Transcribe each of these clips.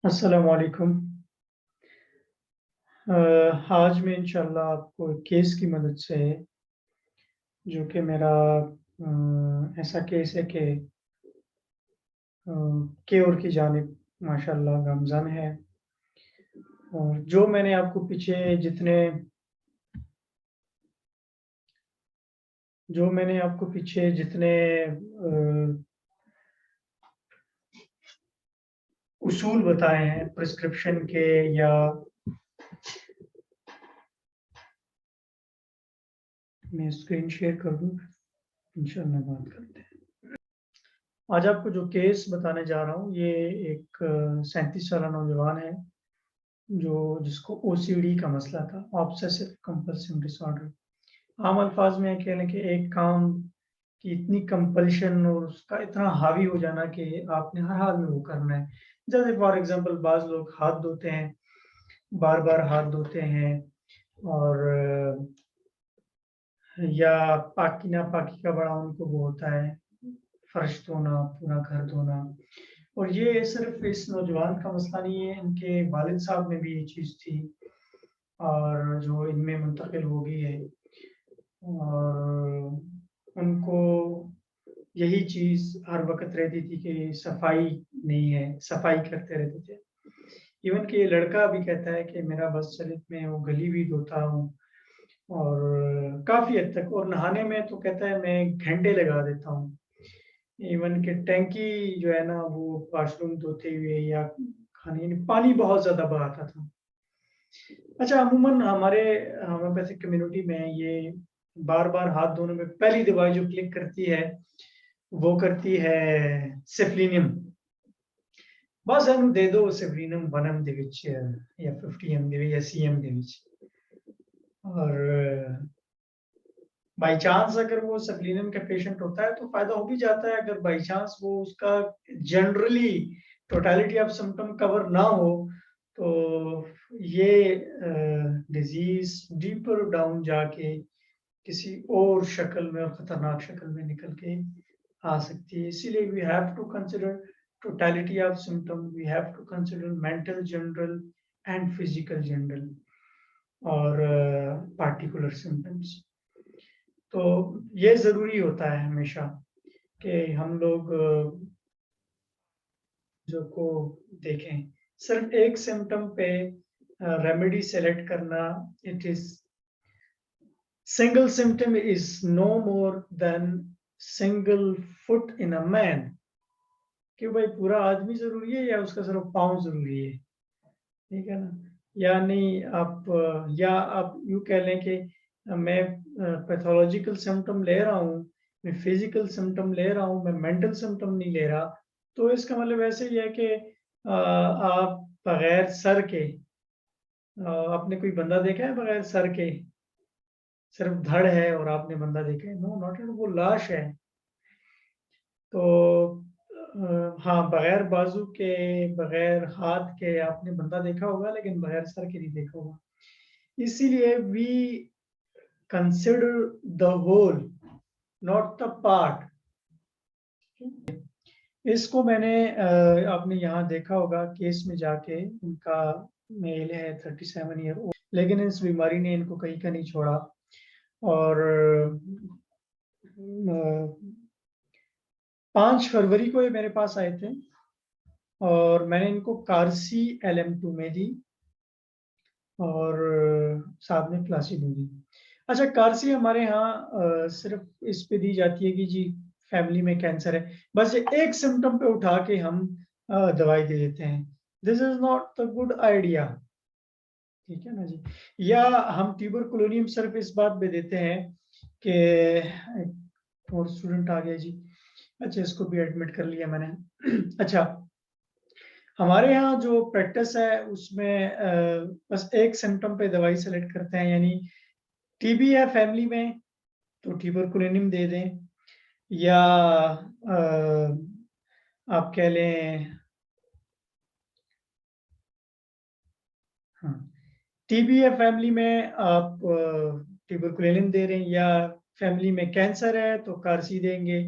अस्सलाम वालेकुम। आज मैं इंशाल्लाह आपको एक केस की मदद से जो कि मेरा ऐसा केस है कि क्योर की जानिब माशाल्लाह गामज़न है। और जो मैंने आपको पीछे जितने उसूल बताए हैं प्रिस्क्रिप्शन के, या मैं स्क्रीन शेयर कर दूँ, इंशाल्लाह बात करते हैं। आज आपको जो केस बताने जा रहा हूँ, ये एक 37 साला नौजवान है जिसको ओसीडी का मसला था, ऑब्सेसिव कंपल्सिव डिसऑर्डर। आम अल्फाज में कह लें कि एक काम की इतनी कंपल्शन और उसका इतना हावी हो जाना कि आपने हर हाल में वो करना है। जैसे फॉर एग्जांपल बाज़ लोग हाथ धोते हैं, बार-बार हाथ धोते हैं, और या पाकी नापाकी का बड़ा उनको वो होता है, फर्श धोना, पूरा घर धोना। और ये सिर्फ इस नौजवान का मसला नहीं है, इनके वालिद साहब में भी ये चीज़ थी और जो इनमें मुंतकिल हो गई है। और उनको यही चीज़ हर वक़्त रहती थी कि सफाई नहीं है, सफाई करते रहते थे। इवन कि ये लड़का भी कहता है कि मेरा बस चलित में वो गली भी धोता हूँ, और काफ़ी हद तक, और नहाने में तो कहता है मैं घंटे लगा देता हूँ। इवन कि टैंकी जो है ना, वो वॉशरूम धोते हुए या खाने, यानी पानी बहुत ज़्यादा बहाता था। अच्छा, अमूमन हमारे होम्योपैथिक कम्युनिटी में ये बार-बार हाथ धोने में पहली दवाई जो क्लिक करती है, वो करती है सेफलिनियम। बस ਇਹਨੂੰ ਦੇ ਦਿਓ सेफलिनियम 1 एम ਦੇ ਵਿੱਚ या 50 एम ਦੇ ਵਿੱਚ या 100 एम ਦੇ ਵਿੱਚ। और बाई चांस अगर वो सेफलिनियम का पेशेंट होता है तो फ़ायदा हो भी जाता है। अगर बाई चांस वो उसका generally totality of symptom cover ना हो, तो ये डिज़ीज़ डीपर डाउन जाके किसी और शक्ल में और खतरनाक शक्ल में निकल के आ सकती है। इसीलिए we have to consider totality of symptom, we have to consider mental general and physical general, और पार्टिकुलर सिम्पटम्स। तो ये ज़रूरी होता है हमेशा कि हम लोग जो को देखें। सिर्फ एक सिम्पटम पे रेमेडी सेलेक्ट करना, it is single symptom is no more than single foot in a man. कि भाई पूरा आदमी ज़रूरी है या उसका सिर्फ पाँव ज़रूरी है, ठीक है ना? या नहीं या आप यूँ कह लें कि मैं पैथोलॉजिकल सिम्पटम ले रहा हूँ, मैं फिज़िकल सिम्पटम ले रहा हूँ, मैं मेंटल सिम्पटम नहीं ले रहा। तो इसका मतलब ऐसे ही है कि आप बगैर सर के, आपने कोई बंदा देखा है बगैर सर के? सिर्फ धड़ है और आपने बंदा देखा है? नो, नॉट एट, वो लाश है। तो हाँ, बगैर बाजू के, बगैर हाथ के आपने बंदा देखा होगा, लेकिन बगैर सर के नहीं देखा होगा। इसीलिए we consider the whole, not the part. इसको मैंने आपने यहाँ देखा होगा केस में जाके, इनका मेल है 37 ईयर ओल्ड, लेकिन इस बीमारी ने इनको कहीं का नहीं छोड़ा। और 5 फरवरी को ये मेरे पास आए थे और मैंने इनको कार्सी LM2 में दी और साथ में प्लासिबो दी। अच्छा, कार्सी हमारे यहाँ सिर्फ इस पे दी जाती है कि जी फैमिली में कैंसर है, बस ये एक सिम्पटम पे उठा के हम दवाई दे देते हैं। This is not the good idea, ठीक है ना जी? या हम ट्यूबरकुलोनियम सिर्फ इस बात पे देते हैं कि एक और स्टूडेंट आ गया जी। अच्छा, इसको भी एडमिट कर लिया मैंने। अच्छा, हमारे यहाँ जो प्रैक्टिस है उसमें बस एक सिम्पटम पे दवाई सेलेक्ट करते हैं, यानी टीबी है फैमिली में तो ट्यूबरकुलोनियम दे दें, या आप कह लें, हाँ, टीबी है फैमिली में आप ट्यूबरकुलोनियम दे रहे हैं, या फैमिली में कैंसर है तो कार्सी देंगे।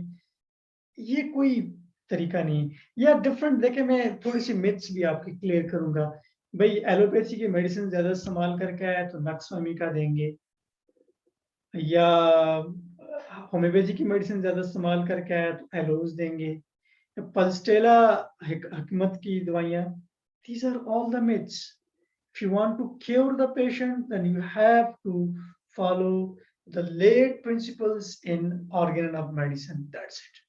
ये कोई तरीका नहीं। या डिफरेंट, देखिए मैं थोड़ी सी मिथ्स भी आपकी क्लियर करूंगा। भाई एलोपैथी की मेडिसिन ज्यादा इस्तेमाल करके आया तो नक्स का देंगे, या होम्योपैथी की मेडिसिन ज्यादा इस्तेमाल करके आया तो एलोज देंगे, पल्स्टेला हकमत की दवाइयाँ, these are all the myths. If you want to cure the patient, then you have to follow the late principles in organ of medicine. That's it.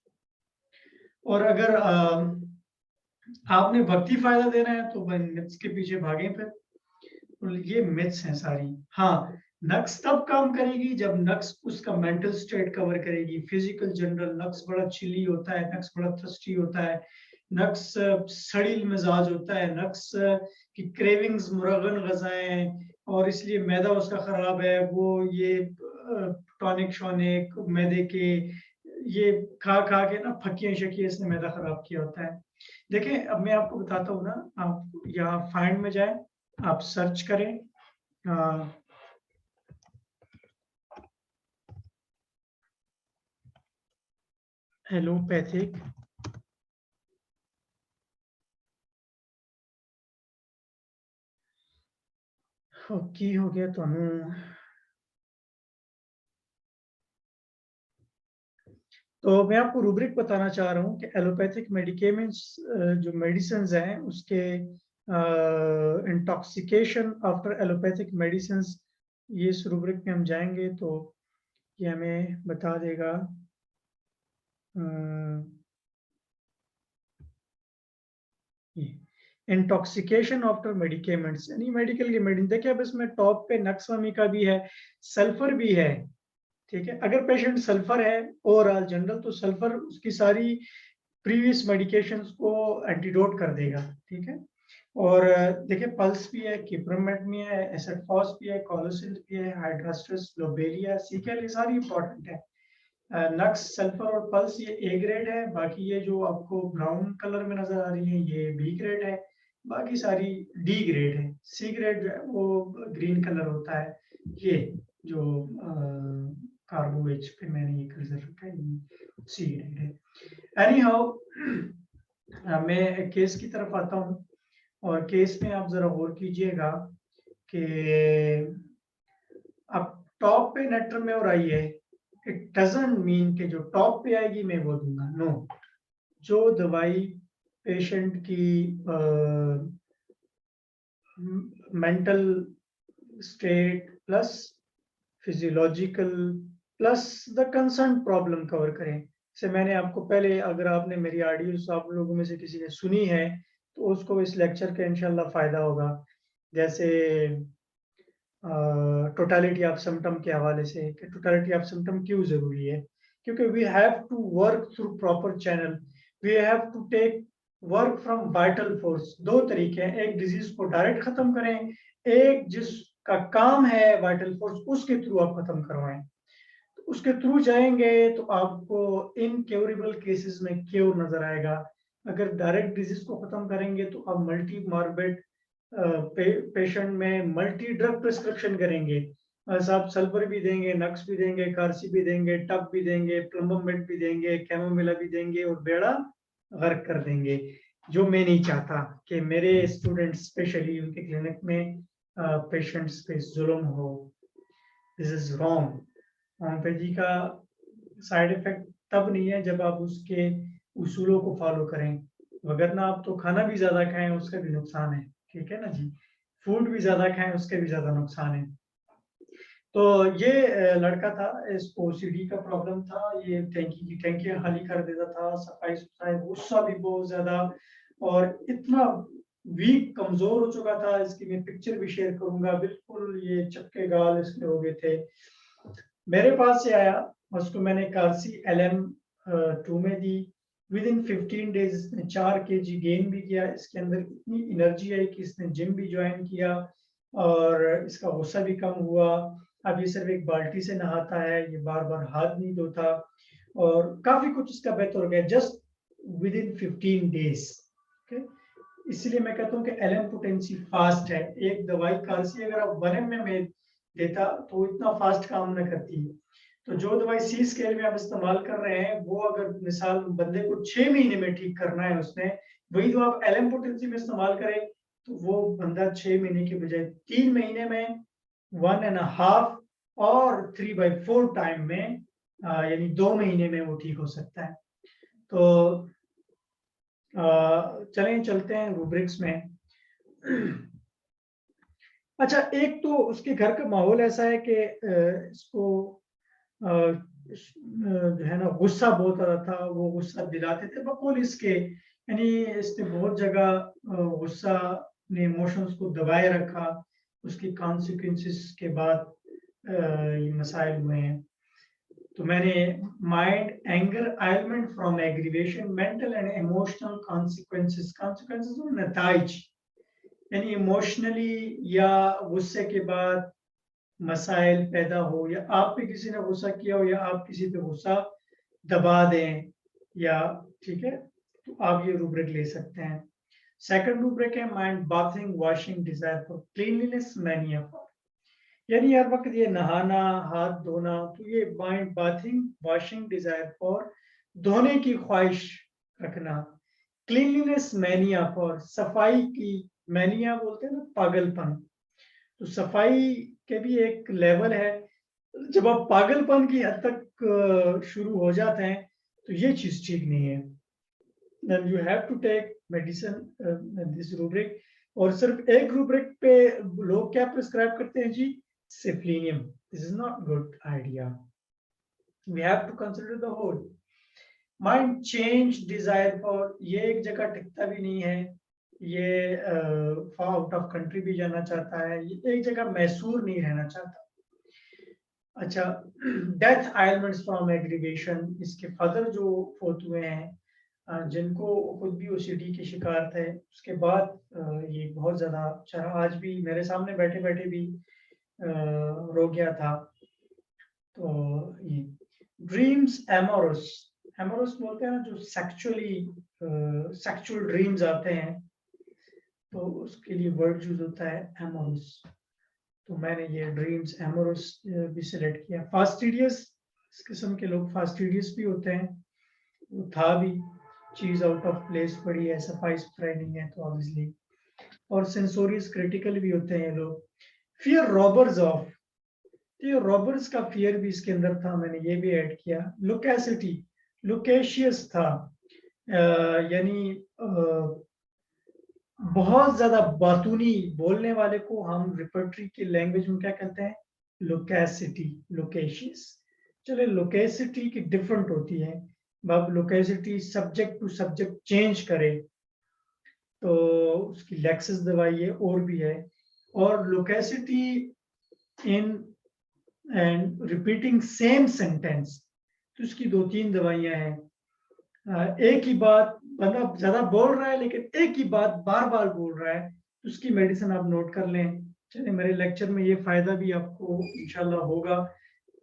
और अगर आपने भक्ति फायदा देना है तो मिथ्स के पीछे भागे फिर। तो ये मिथ्स हैं सारी। हाँ, नक्स तब काम करेगी जब नक्स उसका मेंटल स्टेट कवर करेगी। फिजिकल जनरल नक्स बड़ा चिली होता है, नक्स बड़ा थर्स्टी होता है, नक्स सड़ील मिजाज होता है, नक्स की क्रेविंग्स मुरगन गजाएं और इसलिए मैदा उसका खराब है, वो ये टॉनिक शॉनिक मैदे के ये खा खा के ना फकियां शकियां इसने मैदा खराब किया होता है। देखें अब मैं आपको बताता हूँ ना, आप यहाँ फाइंड में जाएं, आप सर्च करें एलोपैथिक की हो गया तो तो मैं आपको रूब्रिक बताना चाह रहा हूँ कि एलोपैथिक मेडिकेमेंट्स जो मेडिसिन हैं उसके इंटॉक्सिकेशन आफ्टर एलोपैथिक मेडिसिन, ये इस रूब्रिक में हम जाएंगे तो ये हमें बता देगा। इंटॉक्सिकेशन आफ्टर मेडिकेमेंट्स यानी मेडिकल की मेडिसिन। देखिए अब इसमें टॉप पे नक्सवामी का भी है, सल्फर भी है, ठीक है। अगर पेशेंट सल्फर है ओवरऑल जनरल तो सल्फर उसकी सारी प्रीवियस मेडिकेशंस को एंटीडोट कर देगा, ठीक है। और देखिए पल्स भी है, किप्रोमेट भी है, एसेटफॉस भी है, कोलोसिल भी है, हाइड्रास्ट्रस, लोबेरिया, सीकेल, ये सारी इंपॉर्टेंट है। नक्स, सल्फर और पल्स ये ए ग्रेड है, बाकी ये जो आपको ब्राउन कलर में नजर आ रही है ये बी ग्रेड है, बाकी सारी डी ग्रेड है। सी ग्रेड जो है वो ग्रीन कलर होता है, ये जो कार्बोवेज पे मैंने ये कर्सर रखा है ये सी ग्रेड है। एनी हाउ मैं केस की तरफ आता हूँ और केस में आप जरा गौर कीजिएगा कि अब टॉप पे नेटर में और आई है, इट डजंट मीन कि जो टॉप पे आएगी मैं वो दूंगा, नो। जो दवाई पेशेंट की mental state plus physiological plus the concern problem cover करें। से मैंने आपको पहले, अगर आपने मेरी ऑडियोस आप लोगों में से किसी ने सुनी है तो उसको इस लेक्चर का इंशाल्लाह फायदा होगा। जैसे टोटलिटी ऑफ सिम्टम के हवाले से कि टोटलिटी ऑफ सिम्टम क्यों जरूरी है, क्योंकि we have to work through proper channel, we have to take work from vital force. दो तरीके हैं, एक डिजीज को डायरेक्ट खत्म करें, एक जिसका काम है वाइटल फोर्स उसके थ्रू आप खत्म करवाएं। तो उसके थ्रू जाएंगे तो आपको इनक्योरेबल केसेस में क्योर नजर आएगा। अगर डायरेक्ट डिजीज को खत्म करेंगे तो आप मल्टी मॉर्बिड पेशेंट में मल्टी ड्रग प्रिस्क्रिप्शन करेंगे। साहब सल्फर भी देंगे, नक्स भी देंगे, कार्सी भी देंगे, टब भी देंगे, प्लम्बमेट भी देंगे, कैमोमिला भी देंगे और बेड़ा गर्क कर देंगे। जो मैं नहीं चाहता कि मेरे स्टूडेंट स्पेशली उनके क्लिनिक में पेशेंट्स पे जुल्म हो। This is wrong. होम्योपैथी का साइड इफेक्ट तब नहीं है जब आप उसके उसूलों को फॉलो करें, वगरना आप तो खाना भी ज्यादा खाएं उसका भी नुकसान है, ठीक है ना जी। फूड भी ज्यादा खाएं उसके भी ज्यादा नुकसान है। तो ये लड़का था, इसको ओसीडी का प्रॉब्लम था, ये टैंकी की टैंकियां खाली कर देता था, सफाई सुथराई, गुस्सा भी बहुत ज्यादा और इतना वीक कमजोर हो चुका था। इसकी मैं पिक्चर भी शेयर करूंगा, बिल्कुल ये चक्के गाल इसके हो गए थे। मेरे पास से आया, उसको मैंने कार्सी LM 2 में दी। विद इन 15 डेज इसने 4 kg गेन भी किया, इसके अंदर इतनी एनर्जी आई कि इसने जिम भी ज्वाइन किया और इसका गुस्सा भी कम हुआ। अब ये सिर्फ एक बाल्टी से नहाता है, ये बार बार हाथ नहीं धोता और काफी कुछ इसका बेहतर हो गया जस्ट विद इन 15 डेज। इसलिए मैं कहता हूँ कि LM पोटेंसी फास्ट है। एक दवाई कार्सी अगर आप 1 ml में देता तो इतना फास्ट काम न करती। तो जो दवाई सी स्केल में आप इस्तेमाल कर रहे हैं वो अगर मिसाल बंदे को 6 महीने में ठीक करना है उसने, वही तो आप एलएम पोटेंसी में इस्तेमाल करें तो वो बंदा 6 महीने के बजाय 3 महीने में 1.5 और 3/4 टाइम में यानी 2 महीने में वो ठीक हो सकता है। तो चलें चलते हैं रूब्रिक्स में। अच्छा, एक तो उसके घर का माहौल ऐसा है कि इसको जो है ना गुस्सा बहुत ज़्यादा था, वो गुस्सा दिलाते थे बकौल इसके, यानी इसने बहुत जगह गुस्सा ने इमोशंस को दबाए रखा, उसकी कॉन्सिक्वेंसेस के बाद ये मसाइल हुए हैं। तो मैंने mind anger ailment from aggravation mental and emotional consequences और नताइज, यानी इमोशनली या गुस्से के बाद मसाइल पैदा हो, या आप पे किसी ने गुस्सा किया हो या आप किसी पे गुस्सा दबा दें, या ठीक है, तो आप ये रूब्रिक ले सकते हैं। सेकंड रूब्रिक है mind bathing washing desire for cleanliness mania for, यानी हर वक्त ये नहाना हाथ धोना, तो ये mind bathing washing desire for धोने की ख्वाहिश रखना, क्लीनलीनेस मैनिया फॉर सफाई की, मैनिया बोलते हैं ना पागलपन, तो सफाई के भी एक लेवल है, जब आप पागलपन की हद तक शुरू हो जाते हैं तो ये चीज ठीक नहीं है। Then you have to take medicine this rubric, और सिर्फ एक रूब्रिक पे लोग क्या प्रिस्क्राइब करते हैं जी, सिफ्लिनियम। This is not good idea, we have to consider the whole. Mind change desire for, ये एक जगह टिकता भी नहीं है, ये आउट ऑफ कंट्री भी जाना चाहता है, ये एक जगह मैसूर नहीं रहना चाहता। अच्छा, डेथ आइलमेंट्स फ्रॉम एग्रीवेशन, इसके फादर जो फोत हुए हैं जिनको खुद भी ओसीडी के शिकार थे, उसके बाद ये बहुत ज़्यादा चढ़ा, आज भी मेरे सामने बैठे बैठे भी रो गया था। तो ये ड्रीम्स एमोरस, एमोरस बोलते हैं ना जो सेक्चुअल ड्रीम्स आते हैं, तो उसके लिए वर्ड यूज होता है एमोरस, तो मैंने ये ड्रीम्स एमोरस भी सिलेक्ट किया। फास्टिडियस, इस किस्म के लोग फास्टिडियस भी होते हैं, वो था भी, चीज आउट ऑफ प्लेस पड़ी है, सफाई सुथराई नहीं है तो ऑब्वियसली, और सेंसोरियस क्रिटिकल भी होते हैं लोग। फियर रॉबर्स ऑफ, ये रॉबर्स का फियर भी इसके अंदर था, मैंने ये भी ऐड किया। लुकेसिटी, लुकेशियस था, यानी बहुत ज्यादा बातूनी बोलने वाले को हम रिपर्टरी की लैंग्वेज में क्या कहते हैं, लोकेसिटी, लोकेशियस। चले, लोकेसिटी की डिफरेंट होती है, अब locality subject to subject change करे तो उसकी लेक्सिस दवाई है और भी है, और loquacity in and repeating same sentence, तो उसकी 2-3 दवाइयां हैं। एक ही बात बंदा ज्यादा बोल रहा है लेकिन एक ही बात बार बार बोल रहा है, तो उसकी मेडिसिन आप नोट कर लें। चलिए, मेरे लेक्चर में ये फायदा भी आपको इंशाल्लाह होगा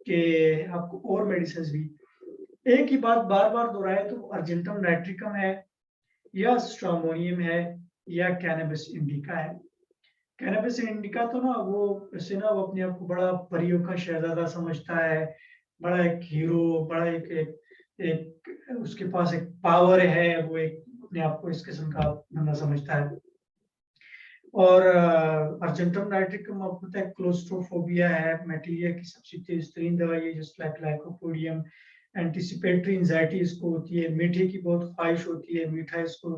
कि आपको और मेडिसिन भी, एक ही बात बार बार दोहराए तो अर्जेंटम नाइट्रिकम है या स्ट्रामोनियम है या कैनबिस इंडिका है। कैनबिस इंडिका तो ना वो ऐसे ना वो अपने आप को बड़ा परियों का शहजादा समझता है, बड़ा एक हीरो, बड़ा एक उसके पास एक पावर है, वो एक अपने आप को इस किस्म का बंदा समझता है। और अर्जेंटम नाइट्रिकम आपको पता है क्लोस्ट्रोफोबिया है, मैटीरिया की सबसे तेज तरीन दवाई है, just like lycopodium. Anticipatory anxiety इसको होती है, मीठे की बहुत ख्वाहिश होती है, मीठा इसको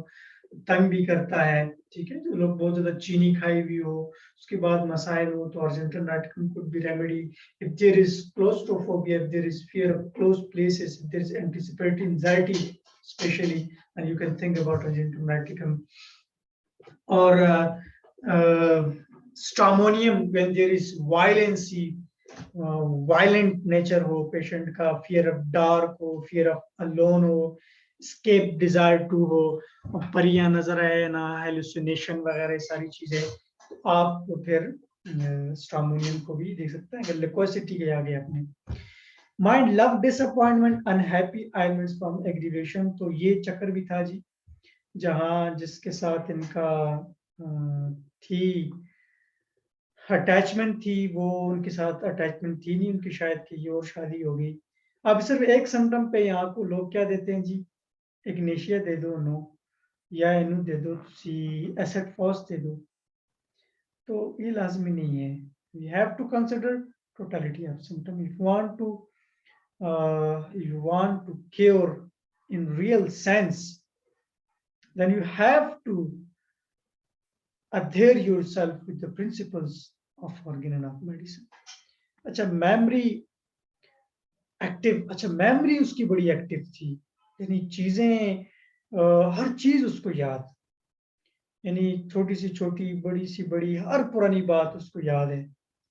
तंग भी करता है, ठीक है, जो लोग बहुत ज्यादा चीनी खाई हुई हो, उसके बाद मसाइल हो, तो argentum nitricum could be remedy. If there is claustrophobia, if there is fear of close places, if there is anticipatory anxiety specially, and you can think about argentum nitricum. और stramonium when there is violency, violent nature हो patient का, fear of dark हो, fear of alone हो, escape desire to हो, परियां नजर आए ना, हेलुसिनेशन वगैरह सारी चीजें, तो आप तो फिर स्ट्रामोनियम को भी देख सकते हैं अगर लिक्विसिटी के आगे अपने। Mind love disappointment unhappy ailments from aggravation, तो ये चक्कर भी था जी, जहां जिसके साथ इनका थी अटैचमेंट थी, वो उनके साथ अटैचमेंट थी नहीं उनकी, शायद कि और शादी हो गई। अब सिर्फ एक सिम्टम पे यहाँ को लोग क्या देते हैं जी, इग्नेशिया दे दो नो, या इनू दे दो, सी एसेट फॉस दे दो, तो ये लाजमी नहीं है। We have to consider totality of symptom. If you want to cure in real sense, then you have to adhere yourself with the principles of organ of medicine. अच्छा मेमोरी एक्टिव, अच्छा memory उसकी बड़ी active थी, यानी चीजें हर चीज उसको याद, यानी छोटी सी छोटी, बड़ी सी बड़ी, हर पुरानी बात उसको याद है,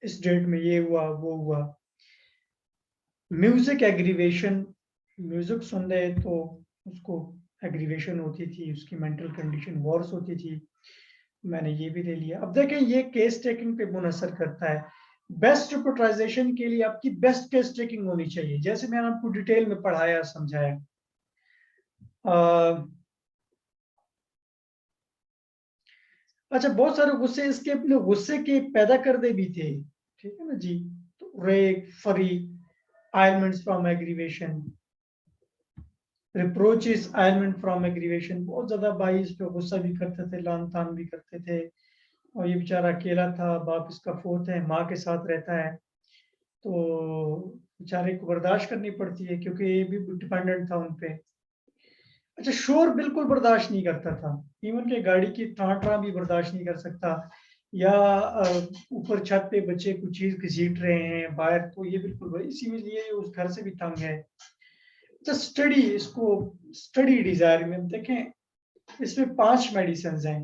इस डेट में ये हुआ वो हुआ। म्यूजिक एग्रीवेशन, म्यूजिक सुन रहे तो उसको एग्रीवेशन होती थी, उसकी मेंटल कंडीशन वर्स होती थी। मैंने ये भी ले लिया। अब देखें ये केस टेकिंग पे मुनसर करता है। बेस्ट रिपोर्टाइजेशन के लिए आपकी बेस्ट केस टेकिंग होनी चाहिए, जैसे मैंने आपको डिटेल में पढ़ाया समझाया। अच्छा बहुत सारे गुस्से इसके अपने गुस्से के पैदा कर दे भी थे, ठीक है ना जी। तो रेक फरी ailments from aggravation, reproaches ailment from aggravation, बहुत ज्यादा भाई इस पे गुस्सा भी करते थे, लान तान भी करते थे। और ये बेचारा अकेला था, बाप इसका फोत है, माँ के साथ रहता है, तो बेचारे को बर्दाश्त करनी पड़ती है क्योंकि ये भी डिपेंडेंट था उन पे। अच्छा शोर बिल्कुल बर्दाश्त नहीं करता था, इवन के गाड़ी की टाँटरा भी बर्दाश्त नहीं कर सकता, या ऊपर छत पे बच्चे कुछ चीज घसीट रहे हैं बाहर, तो ये बिल्कुल, इसीलिए उस घर से भी तंग है। तो स्टडी, इसको स्टडी डिजायर में देखें, इसमें 5 मेडिसिन हैं।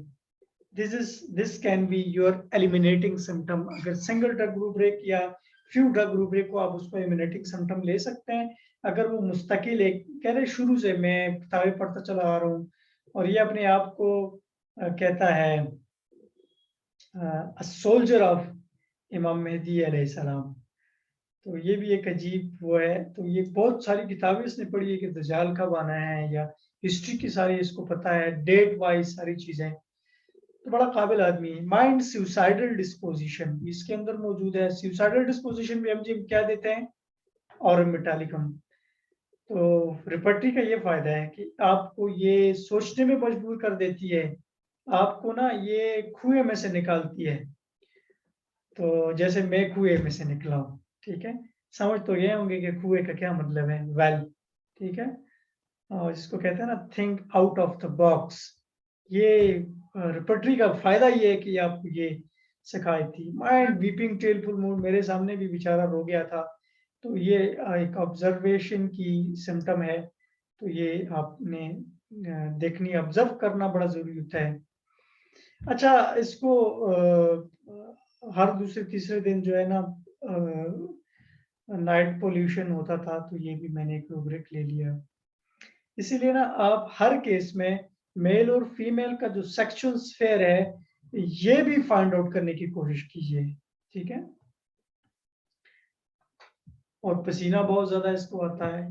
This can be your eliminating symptom. अगर सिंगल ड्रग रूब्रिक या फ्यू ड्रग रूब्रिक को आप उसको एलिमिनेटिंग सिम्टम ले सकते हैं। अगर वो मुस्तकिल एक कह रहे शुरू से मैं किताबें पढ़ता चला आ रहा हूँ और ये अपने आप को कहता है सोल्जर ऑफ इमाम मेहदी अलैहिस्सलाम, तो ये भी एक अजीब वो है। तो ये बहुत सारी किताबें इसने पढ़ी है कि दज्जाल कब आना है, या हिस्ट्री की सारी इसको पता है, डेट वाइज सारी चीजें, तो बड़ा काबिल आदमी है। माइंड सुसाइडल डिस्पोजिशन इसके अंदर मौजूद है। सुसाइडल डिस्पोजिशन भी हम जी क्या देते हैं, और मेटालिकम। तो रिपर्टी का ये फायदा है कि आपको ये सोचने में मजबूर कर देती है, आपको ना ये कुएं में से निकालती है। तो जैसे मैं कुएं में से निकला हूँ, ठीक है, समझ तो गए होंगे कि कुएं का क्या मतलब है, वेल, ठीक है। और इसको कहते हैं ना think out of the box. ये रिपर्टरी का फायदा ये है कि आपको ये सिखाई थी। माइंड वीपिंग टेलफुल मूड, मेरे सामने भी बेचारा रो गया था, तो ये एक ऑब्जर्वेशन की सिम्टम है, तो ये आपने देखनी, ऑब्जर्व करना बड़ा जरूरी होता है। अच्छा इसको हर दूसरे तीसरे दिन जो है ना नाइट पोल्यूशन होता था, तो ये भी मैंने एक रूब्रिक ले लिया। इसीलिए ना आप हर केस में मेल और फीमेल का जो सेक्सुअल स्फेयर है ये भी फाइंड आउट करने की कोशिश कीजिए, ठीक है। और पसीना बहुत ज्यादा इसको आता है।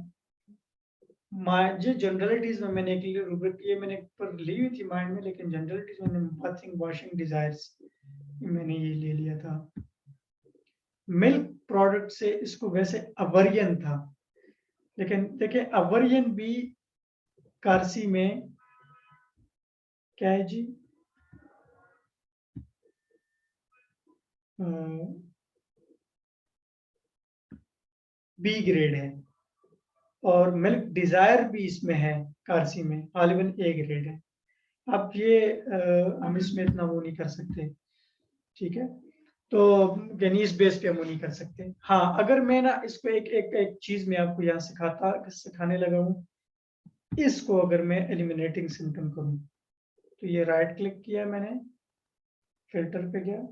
जो जनरलिटीज में मैंने एक रूब्रिक ये मैंने पर ली हुई थी माइंड में, लेकिन जनरलिटीज में बाथिंग वॉशिंग डिजायर्स मैंने ये ले लिया था। मिल्क प्रोडक्ट से इसको वैसे अवर्यन था, लेकिन देखिए अवर्यन भी कारसी में क्या है जी, बी ग्रेड है, और मिल्क डिजायर भी इसमें है कारसी में, गालिबन ए ग्रेड है। अब ये हम इसमें इतना वो नहीं कर सकते, ठीक है। तो यानी इस बेस पे हम वो नहीं कर सकते। हाँ अगर मैं ना इसको एक एक एक चीज में आपको यहाँ सिखाने लगा हूँ, इसको अगर मैं एलिमिनेटिंग सिम्टम करूँ, तो ये राइट क्लिक किया मैंने, फिल्टर पे गया,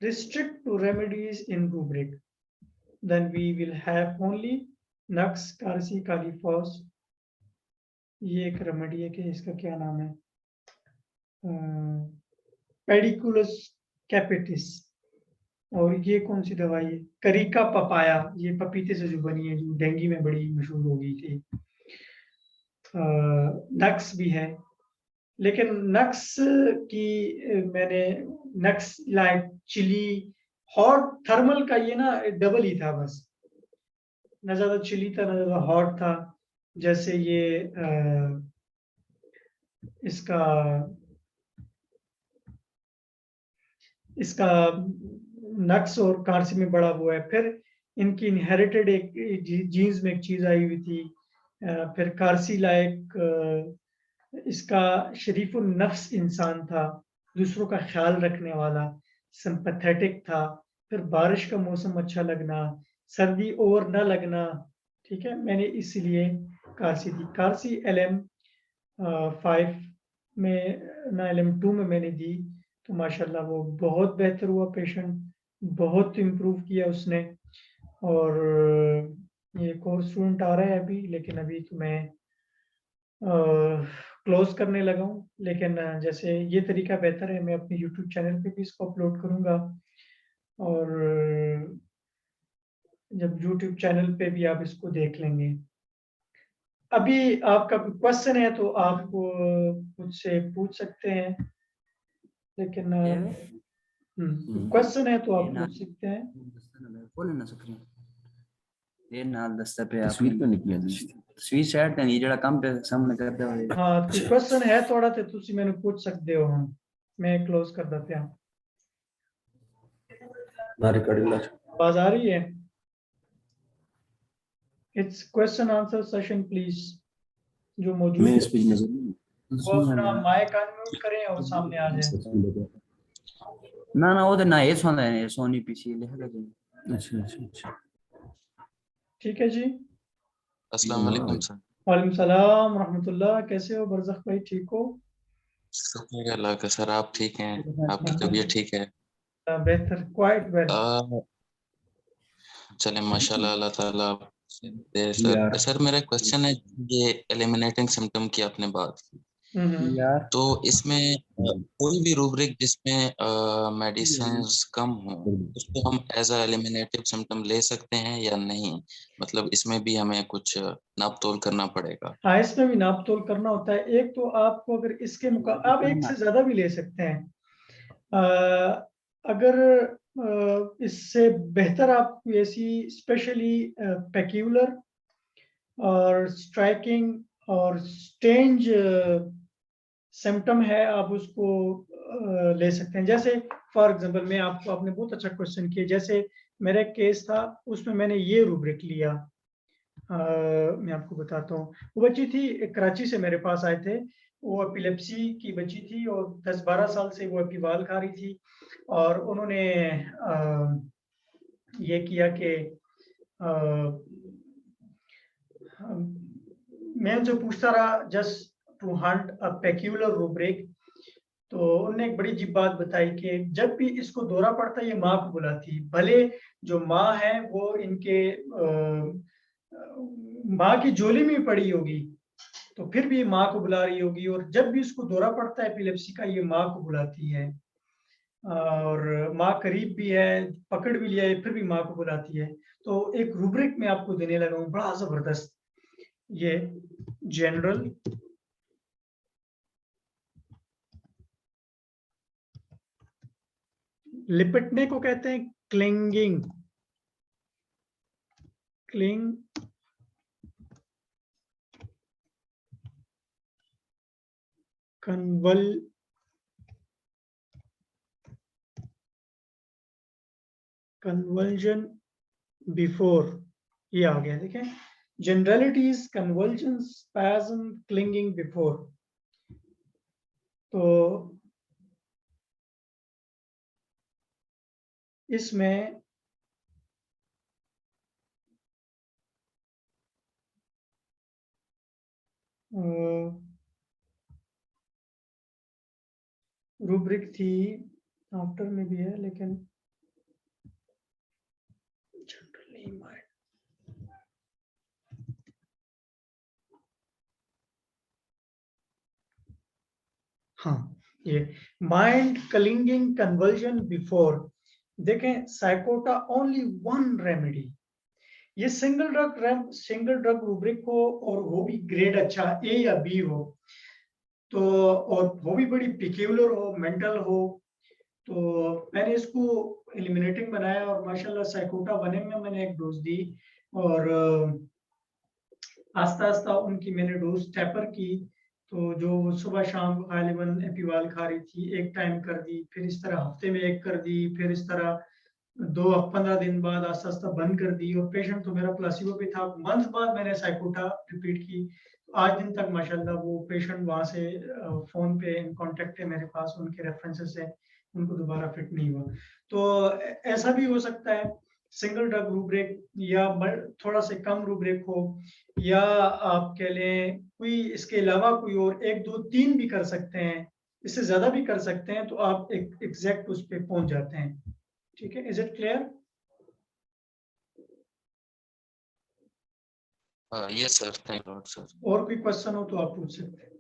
restrict to remedies in rubric, then we will have only नक्स कारसी कालीफॉस। ये एक रेमेडी है कि इसका क्या नाम है, पेडिकुलस कैपिटिस। और ये कौन सी दवाई है, करिका पपाया, ये पपीते से जो बनी है, जो डेंगू में बड़ी मशहूर हो गई थी। नक्स भी है, लेकिन नक्स की मैंने नक्स लाइक चिली हॉट थर्मल का ये ना डबल ही था बस, ना ज्यादा चिली था ना ज्यादा हॉट था। जैसे ये इसका इसका नक्स और कार्सी में बड़ा हुआ है। फिर इनकी इनहेरिटेड एक जीन्स में एक चीज आई हुई थी। फिर कार्सी लायक इसका शरीफुल नफ्स इंसान था, दूसरों का ख्याल रखने वाला, सिंपैथेटिक था। फिर बारिश का मौसम अच्छा लगना, सर्दी ओवर न लगना। ठीक है, मैंने इसीलिए कार्सी दी। कार्सी LM 5 में ना LM 2 में मैंने दी, तो माशाल्लाह वो बहुत बेहतर हुआ पेशेंट, बहुत इम्प्रूव किया उसने। और ये कोर्स स्टूडेंट आ रहा है अभी, लेकिन अभी तो मैं क्लोज करने लगा हूँ। लेकिन जैसे ये तरीका बेहतर है, मैं अपने यूट्यूब चैनल पे भी इसको अपलोड करूँगा। और जब यूट्यूब चैनल पे भी आप इसको देख लेंगे। अभी आपका कोई क्वेश्चन है तो आप मुझसे पूछ सकते हैं, लेकिन क्वेश्चन है तो आप पूछ सकते हैं। ये ना दस्ता पे तस्वीर क्यों निकली है? तस्वीर सेट है, ये जड़ा काम पे सामने करते हुए। हाँ, कोई क्वेश्चन है थोड़ा तो तुसी मैंने पूछ सकते हो। हम मैं क्लोज कर देते हैं। ना रिकॉर्डिंग ना आवाज आ रही है? It's question answer session please. जो मौजूद मैं है इस पे नजर नहीं वो अपना माइक अनम्यूट करें और सामने आ जाए। ना ना वो तो ना ये सोना है, सोनी पीछे लिखा है। अच्छा अच्छा अच्छा। ठीक है जी। अस्सलाम वालेकुम सर। वालेकुम सलाम रहमतुल्लाह। कैसे हो बरज़ख भाई, ठीक हो? शुक्र है अल्लाह का सर, आप ठीक हैं? आपकी तबीयत ठीक है? बेहतर, क्वाइट वेल। चले माशाल्लाह, अल्लाह ताला दे। सर मेरा क्वेश्चन है, ये एलिमिनेटिंग सिम्टम की आपने बात की, यार तो इसमें कोई भी रूब्रिक जिसमें मेडिसिन्स कम हो उसको हम एज अ एलिमिनेटिव सिम्टम ले सकते हैं या नहीं? मतलब इसमें भी हमें कुछ नाप तोल करना पड़ेगा? हाँ, इसमें भी नाप तोल करना होता है। एक तो आपको अगर इसके आप एक से ज्यादा भी ले सकते हैं। अगर इससे बेहतर आप ऐसी स्पेशली पेक्यूलर और स्ट्राइकिंग और स्टेंज सिम्टम है, आप उसको ले सकते हैं। जैसे फॉर एग्जांपल मैं आपको, आपने बहुत अच्छा क्वेश्चन किया। जैसे मेरा एक केस था, उसमें मैंने ये रूब्रिक लिया। मैं आपको बताता हूँ। वो बच्ची थी, कराची से मेरे पास आए थे। वो एपिलेप्सी की बच्ची थी और 10-12 साल से वो एपिवाल खा रही थी। और उन्होंने ये किया कि मैं उनसे पूछता रहा just to hunt a peculiar rubric. तो उन्होंने एक बड़ी अजीब बात बताई कि जब भी इसको दौरा पड़ता है ये माँ को बुलाती है। भले जो माँ है वो इनके माँ की झोली में पड़ी होगी, तो फिर भी ये माँ को बुला रही होगी। और जब भी इसको दौरा पड़ता है एपिलेप्सी का, ये माँ को बुलाती है। और माँ करीब भी है, पकड़ भी लिया है, फिर भी माँ को बुलाती है। तो एक रूब्रिक मैं आपको देने लगा हूँ, बड़ा जबरदस्त। ये जनरल लिपटने को कहते हैं क्लिंगिंग, क्लिंग कन्वल्जन बिफोर, ये आ गया। देखें, generalities, convulsion, spasm, clinging before. तो इसमें रूब्रिक थी, आफ्टर में भी है, लेकिन जनरल नहीं। हाँ, ये माइंड क्लिंगिंग कन्वर्जन बिफोर। देखें, साइकोटा ओनली वन रेमेडी। ये सिंगल ड्रग रूब्रिक हो और वो भी ग्रेड अच्छा A या B हो, तो और वो भी बड़ी पिक्यूलर हो, मेंटल हो, तो मैंने इसको एलिमिनेटिंग बनाया और माशाल्लाह साइकोटा 1M में मैंने एक डोज दी और आस्ता आस्ता उनकी मैंने डोज टेपर की। तो जो सुबह शाम गालिबन एपिवाल खा रही थी, एक टाइम कर दी, फिर इस तरह हफ्ते में एक कर दी, फिर इस तरह 15 दिन बाद आस्ता आस्ता बंद कर दी। और पेशेंट तो मेरा प्लासिबो पे था। मंथ बाद मैंने साइकोटा रिपीट की। आज दिन तक माशाल्लाह वो पेशेंट वहां से फोन पे इन कांटेक्ट है मेरे पास, उनके रेफरेंसेस है, उनको दोबारा फिट नहीं हुआ। तो ऐसा भी हो सकता है सिंगल ड्रग रूब्रिक या थोड़ा से कम रूब्रिक हो, या आप कह लें कोई इसके अलावा कोई और 1 2 3 भी कर सकते हैं, इससे ज्यादा भी कर सकते हैं, तो आप एक एग्जैक्ट उस पे पहुंच जाते हैं। ठीक है, is it clear? Yes sir, thank you sir. और कोई क्वेश्चन हो तो आप पूछ सकते हैं।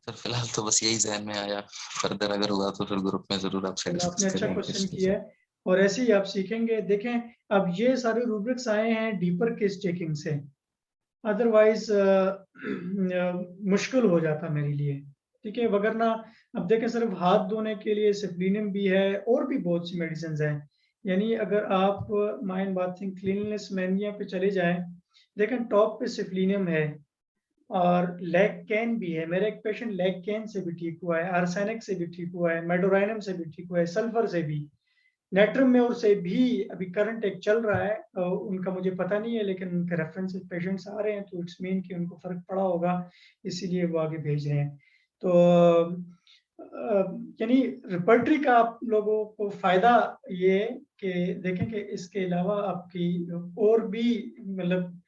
सर फिलहाल तो बस यही ज़हन में आया, फर्दर अगर हुआ तो फिर ग्रुप में जरूर आपसे चलो, आपने डिस्कस अच्छा करेंगे। क्वेश्चन किया है और ऐसे ही आप सीखेंगे। देखें, अब ये सारे रूब्रिक्स आए हैं डीपर केस टेकिंग से, अदरवाइज मुश्किल हो जाता मेरे लिए। ठीक है, वगरना अब देखें सिर्फ हाथ धोने के लिए सिप्लिनियम भी है और भी बहुत सी मेडिसिन हैं। यानी अगर आप माइंड बाथिंग क्लीननेस मैनिया पे चले जाएं, देखें टॉप पे सिप्लिनियम है और लेग कैन भी है। मेरा एक पेशेंट लेग कैन से भी ठीक हुआ है, आर्सेनिक से भी ठीक हुआ है, मेडोराइनम से भी ठीक हुआ है, सल्फर से भी, नेट्रम में और से भी अभी करंट एक चल रहा है। उनका मुझे पता नहीं है, लेकिन उनके रेफरेंस पेशेंट्स आ रहे हैं तो इट्स मीन कि उनको फर्क पड़ा होगा, इसीलिए वो आगे भेज रहे हैं। तो यानी रिपर्टरी का आप लोगों को फायदा ये कि देखें कि इसके अलावा आपकी और भी मतलब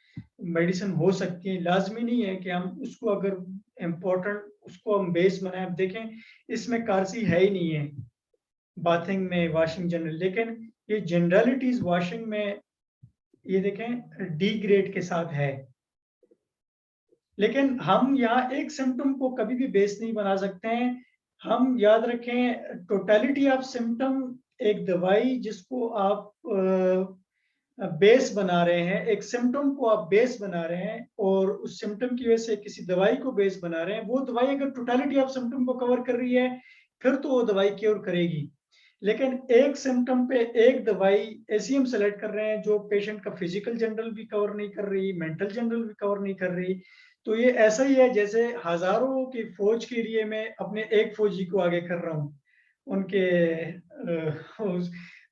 मेडिसिन हो सकती है। लाजमी नहीं है कि हम उसको अगर इम्पोर्टेंट उसको हम बेस बनाए। अब देखें इसमें कारसी है ही नहीं है बाथिंग में, वॉशिंग जनरल, लेकिन ये जनरलिटीज वॉशिंग में ये देखें डी ग्रेड के साथ है। लेकिन हम यहाँ एक सिम्टम को कभी भी बेस नहीं बना सकते हैं। हम याद रखें टोटलिटी ऑफ सिम्टम, एक दवाई जिसको आप बेस बना रहे हैं, एक सिम्टम को आप बेस बना रहे हैं और उस सिम्टम की वजह से किसी दवाई को बेस बना रहे हैं, वो दवाई अगर टोटलिटी ऑफ सिम्टम को कवर कर रही है फिर तो वो दवाई क्योर करेगी। लेकिन एक सिम्टम पे एक दवाई ऐसी हम सेलेक्ट कर रहे हैं जो पेशेंट का फिजिकल जनरल भी कवर नहीं कर रही, मेंटल जनरल भी कवर नहीं कर रही। तो ये ऐसा ही है जैसे हजारों की फौज के लिए मैं अपने एक फौजी को आगे कर रहा हूँ, उनके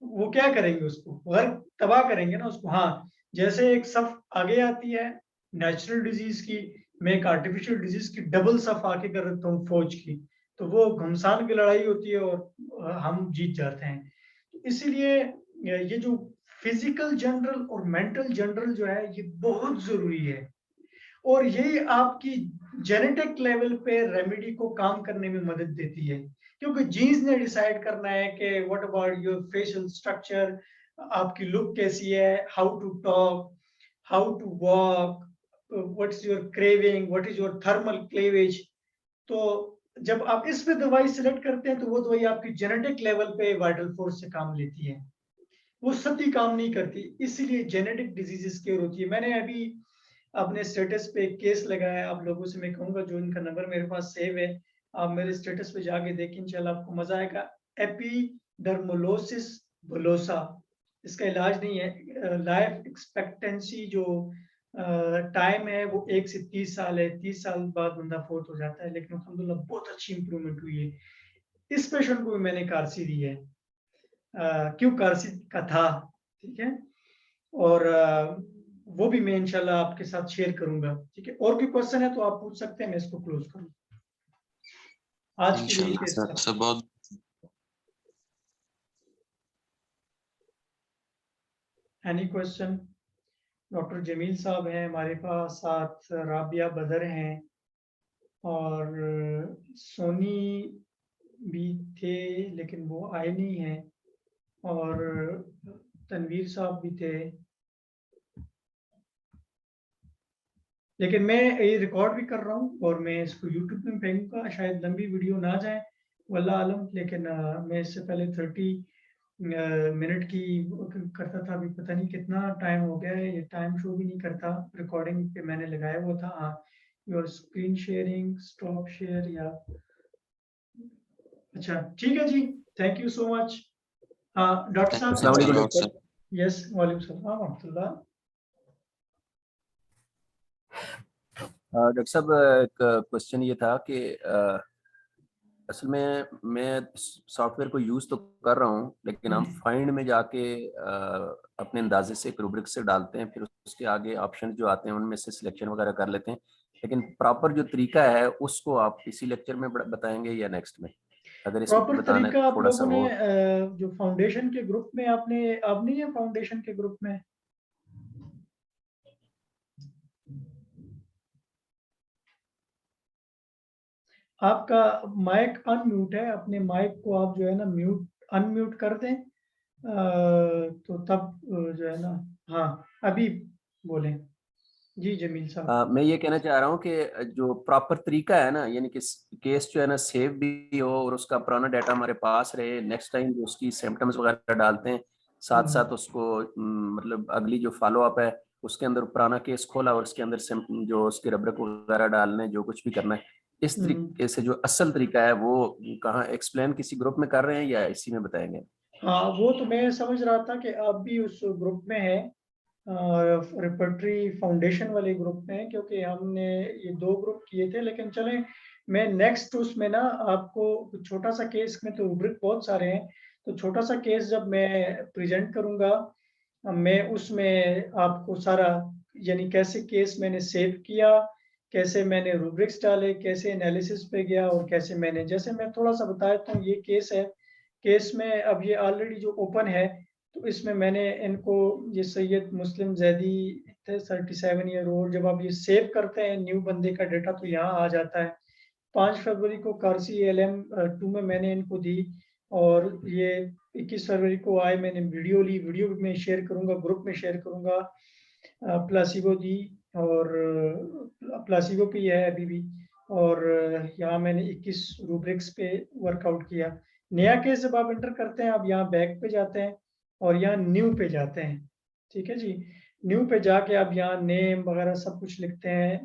वो क्या करेंगे, उसको घर तबाह करेंगे ना उसको। हाँ, जैसे एक सफ आगे आती है नेचुरल डिजीज की, मैं एक आर्टिफिशियल डिजीज की डबल सफ आके कर देता हूँ फौज की, तो वो घमसान की लड़ाई होती है और हम जीत जाते हैं। इसीलिए ये जो फिजिकल जनरल और मेंटल जनरल जो है ये बहुत जरूरी है और यही आपकी जेनेटिक लेवल पे रेमेडी को काम करने में मदद देती है। क्योंकि जीन्स ने डिसाइड करना है कि what about your facial structure, आपकी लुक कैसी है, how to talk, how to walk, what is your craving, what is your thermal cleavage. तो जब आप इस पे दवाई सिलेक्ट करते हैं तो वो दवाई आपकी जेनेटिक लेवल पे वाइटल फोर्स से काम लेती है, वो सभी काम नहीं करती, इसीलिए जेनेटिक डिजीजेस की होती है। मैंने अभी अपने स्टेटस पे एक केस लगाया, आप लोगों से मैं कहूंगा जो इनका नंबर मेरे पास सेव है आप मेरे स्टेटस पे जाके देखें, इंशाल्लाह आपको मजा आएगा। एपिडर्मोलोसिस बुलोसा, इसका इलाज नहीं है। लाइफ एक्सपेक्टेंसी जो टाइम है वो 1 से 30 साल है, 30 साल बाद बंदा फोत हो जाता है, लेकिन अल्हम्दुलिल्लाह बहुत अच्छी इंप्रूवमेंट हुई है। इस पेशेंट को भी मैंने कारसी दी है, क्यों कारसी का था, ठीक है। और वो भी मैं इंशाल्लाह आपके साथ शेयर करूंगा। ठीक है, और भी क्वेश्चन है तो आप पूछ सकते हैं, मैं इसको क्लोज करूँ। आज के लिए इंशाल्लाह सर, सर बहुत एनी क्वेश्चन? डॉक्टर जमील साहब हैं हमारे पास, साथ राबिया बदर हैं और सोनी भी थे लेकिन वो आए नहीं हैं, और तनवीर साहब भी थे। लेकिन मैं ये रिकॉर्ड भी कर रहा हूँ और मैं इसको यूट्यूब में फेंकूंगा, शायद लंबी वीडियो ना जाए वल्लाह आलम, लेकिन मैं इससे पहले 30 मिनट की करता था, अभी पता नहीं कितना टाइम हो गया है, ये टाइम शो भी नहीं करता। रिकॉर्डिंग पे मैंने लगाया हुआ था। हाँ, your screen sharing stop share, या अच्छा ठीक है जी, थैंक यू सो मच। हाँ डॉक्टर साहब। अस्सलाम वालेकुम चलो, डॉक्टर। यस, वालेकुम सलाम रहमतुल्लाह। डॉक्टर साहब एक क्वेश्चन ये था कि असल में मैं सॉफ्टवेयर को यूज़ तो कर रहा हूँ, लेकिन हम फाइंड में जाके अपने अंदाजे से एक रूब्रिक से डालते हैं, फिर उसके आगे ऑप्शन जो आते हैं उनमें से सिलेक्शन वगैरह कर लेते हैं, लेकिन प्रॉपर जो तरीका है उसको आप इसी लेक्चर में बताएंगे या नेक्स्ट में? अगर इसमें प्रॉपर बताना है तरीका आप थोड़ा सा लोगों ने वो। जो फाउंडेशन के ग्रुप में आपने, आप नहीं है फाउंडेशन के ग्रुप में? आपका माइक अनम्यूट है, अपने माइक को आप जो है ना म्यूट अनम्यूट कर दें, तो तब जो है ना, हाँ अभी बोलें जी जमील साहब। मैं ये कहना चाह रहा हूँ कि जो प्रॉपर तरीका है ना, यानी कि केस जो है ना सेव भी हो और उसका पुराना डाटा हमारे पास रहे, नेक्स्ट टाइम जो उसकी सिम्टम्स वगैरह डालते हैं साथ साथ उसको मतलब अगली जो फॉलो अप है उसके अंदर पुराना केस खोला और उसके अंदर जो उसके रबरक वगैरह डालने, जो कुछ भी करना है, इस तरीके से जो असल तरीका है वो कहाँ एक्सप्लेन किसी ग्रुप में कर रहे हैं या इसी में बताएंगे? हाँ वो तो मैं समझ रहा था कि आप भी उस ग्रुप में है, रिपर्टरी फाउंडेशन वाले ग्रुप में, क्योंकि हमने ये 2 ग्रुप किए थे। लेकिन चलें, मैं नेक्स्ट उसमें ना आपको छोटा सा केस में, तो रूब्रिक बहुत सारे हैं, तो छोटा सा केस जब मैं प्रेजेंट करूंगा, मैं उसमें आपको सारा, यानी कैसे केस मैंने सेव किया, कैसे मैंने रूब्रिक्स डाले, कैसे एनालिसिस पे गया, और कैसे मैंने, जैसे मैं थोड़ा सा बता देता हूँ, ये केस है, केस में अब ये ऑलरेडी जो ओपन है, तो इसमें मैंने इनको, ये सैयद मुस्लिम जैदी थे 37 ईयर ओल्ड, जब आप ये सेव करते हैं न्यू बंदे का डेटा तो यहाँ आ जाता है। 5 फरवरी को कार्सी LM 2 में मैंने इनको दी, और ये 21 फरवरी को आए, मैंने वीडियो ली, वीडियो में शेयर करूंगा, ग्रुप में शेयर करूंगा। प्लासिबो दी, और प्लासिबो पे है अभी भी, और यहाँ मैंने 21 रूब्रिक्स पे वर्कआउट किया। नया केस जब आप एंटर करते हैं, आप यहाँ बैक पे जाते हैं और यहाँ न्यू पे जाते हैं, ठीक है जी। न्यू पे जाके आप यहाँ नेम वगैरह सब कुछ लिखते हैं,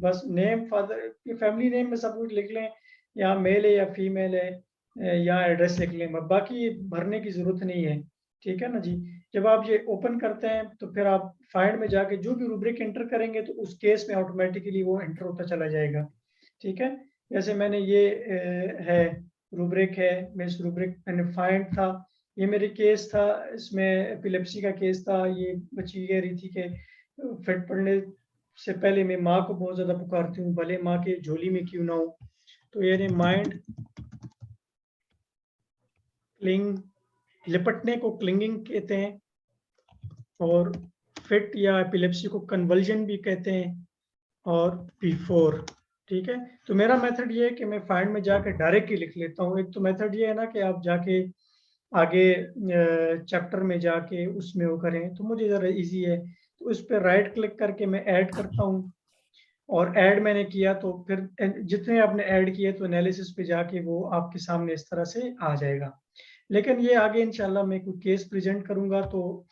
बस नेम, फादर, फैमिली नेम में सब कुछ लिख लें, यहाँ मेल है या फीमेल है, यहाँ एड्रेस लिख लें, बाकी भरने की जरूरत नहीं है, ठीक है ना जी। जब आप ये ओपन करते हैं तो फिर आप फाइंड में जाके जो भी रूब्रिक एंटर करेंगे तो उस केस में ऑटोमेटिकली वो एंटर होता चला जाएगा, ठीक है। जैसे मैंने ये है रूब्रिक है, मैं इस रूब्रिक मैंने फाइंड था, ये मेरी केस था, इसमें एपिलेप्सी का केस था, ये बच्ची कह रही थी कि फिट पड़ने से पहले मैं माँ को बहुत ज़्यादा पुकारती हूँ, भले माँ के झोली में क्यों ना हो। तो ये माइंड क्लिंग, लिपटने को क्लिंगिंग कहते हैं, और फिट या एपिलेप्सी को कन्वल्जन भी कहते हैं, और बिफोर, ठीक है। तो मेरा मेथड ये है कि मैं फाइंड में जाकर डायरेक्ट ही लिख लेता हूँ। एक तो मेथड ये है ना कि आप जाके आगे चैप्टर में जाके उसमें वो करें, तो मुझे ज़रा इजी है, तो उस पर राइट क्लिक करके मैं ऐड करता हूँ, और ऐड मैंने किया तो फिर जितने आपने ऐड किए तो एनालिसिस पे जाके वो आपके सामने इस तरह से आ जाएगा। लेकिन ये आगे इंशाल्लाह मैं कोई केस प्रेजेंट करूंगा तो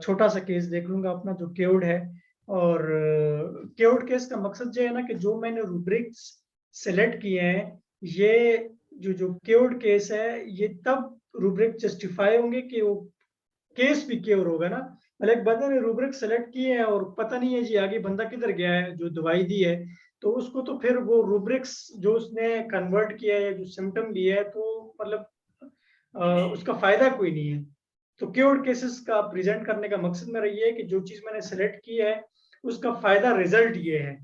छोटा सा केस देख लूंगा अपना, जो केवड है, और केवड केस का मकसद ये है ना कि जो मैंने रूब्रिक्स सेलेक्ट किए हैं, ये जो केवड केस है, ये तब रूब्रिक जस्टिफाई होंगे कि वो केस भी केवर होगा ना। मतलब एक बंदे ने रूब्रिक सेलेक्ट किए है और पता नहीं है जी आगे बंदा किधर गया है, जो दवाई दी है, तो उसको तो फिर वो रूब्रिक्स जो उसने कन्वर्ट किया है, जो सिम्टम दिया है, तो मतलब उसका फायदा कोई नहीं है। तो क्योर्ड केसेस का प्रेजेंट करने का मकसद मेरा ये है कि जो चीज मैंने सेलेक्ट की है उसका फायदा रिजल्ट ये है,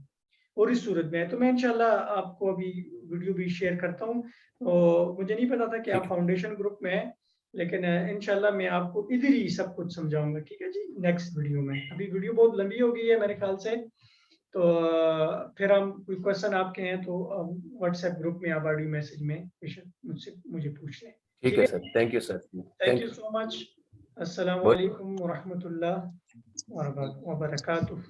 और इस सूरत में है। तो मैं इंशाल्लाह आपको अभी वीडियो भी शेयर करता हूँ। तो मुझे नहीं पता था कि आप ठीक फाउंडेशन ग्रुप में हैं, लेकिन इंशाल्लाह मैं आपको इधर ही सब कुछ समझाऊंगा, ठीक है जी, नेक्स्ट वीडियो में। अभी वीडियो बहुत लंबी हो गई है मेरे ख्याल से, तो फिर हम कोई क्वेश्चन आपके हैं तो व्हाट्सएप ग्रुप में आप ऑडियो मैसेज में मुझसे मुझे पूछ लें, ठीक है है। Sir, thank you sir, thank thank you you so much. अस्सलाम बहुत। वालेकुम व रहमतुल्लाह व बरकातुहू।